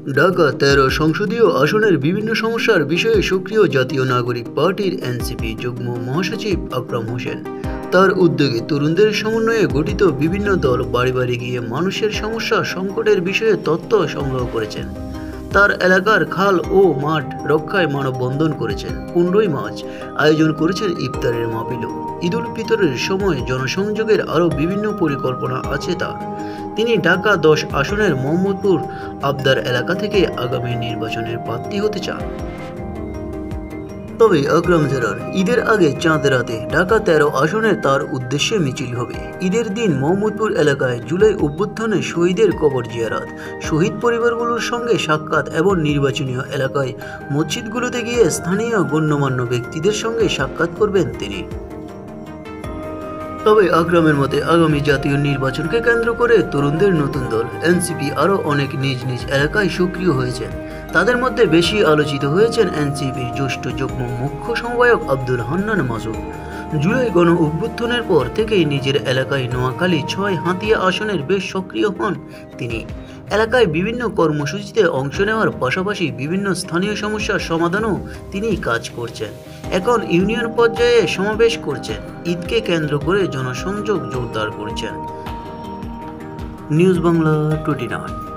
ঢাকা ১৩ সংসদীয় আসনের বিভিন্ন সমস্যার বিষয়ে সক্রিয় জাতীয় নাগরিক পার্টির এনসিপি যুগ্ম মহাসচিব আকরাম হোসেন তার উদ্যোগে তরুণদের সমন্বয়ে গঠিত বিভিন্ন দল বাড়ি বাড়ি গিয়ে মানুষের সমস্যা সংকটের বিষয়ে তথ্য সংগ্রহ করেছেন। তার এলাকার খাল ও মাঠ রক্ষায় মানববন্ধন করেছেন। ১৫ই মার্চ আয়োজন করেছেন ইফতারের মাহফিলও। ঈদুল ফিতরের সময় জনসংযোগের আরও বিভিন্ন পরিকল্পনা আছে তার। তিনি ঢাকা ১০ আসনের মোহাম্মদপুর আবদার এলাকা থেকে আগামী নির্বাচনের প্রার্থী হতে চান। তবে আকরাম জানান, ঈদের আগে চাঁদ রাতে ঢাকা ১৩ আসনে তার উদ্দেশ্যে মিছিল হবে। ঈদের দিন মোহাম্মদপুর এলাকায় জুলাই অভ্যুত্থানে শহীদের কবর জিয়ারত, শহীদ পরিবারগুলোর সঙ্গে সাক্ষাৎ এবং নির্বাচনীয় এলাকায় মসজিদগুলোতে গিয়ে স্থানীয় গণ্যমান্য ব্যক্তিদের সঙ্গে সাক্ষাৎ করবেন তিনি। তবে আকরামের মতে আগামী জাতীয় নির্বাচনকে কেন্দ্র করে তরুণদের নতুন দল এনসিপি আরও অনেক নিজ নিজ এলাকায় সক্রিয় হয়েছেন। তাদের মধ্যে বেশি আলোচিত হয়েছেন এনসিপির জ্যেষ্ঠ যুগ্ম মুখ্য সমন্বয়ক আব্দুল হান্নান মাসুদ। জুলাই গণ অভ্যুত্থানের পর থেকেই নিজের এলাকায় নোয়াখালী ৬ হাতিয়া আসনের বেশ সক্রিয় হন তিনি। এলাকায় বিভিন্ন কর্মসূচিতে অংশ নেওয়ার পাশাপাশি বিভিন্ন স্থানীয় সমস্যার সমাধানেও তিনি কাজ করছেন। এখন ইউনিয়ন পর্যায়ে সমাবেশ করছেন, ঈদকে কেন্দ্র করে জনসংযোগ জোরদার করছেন। নিউজ বাংলা 29।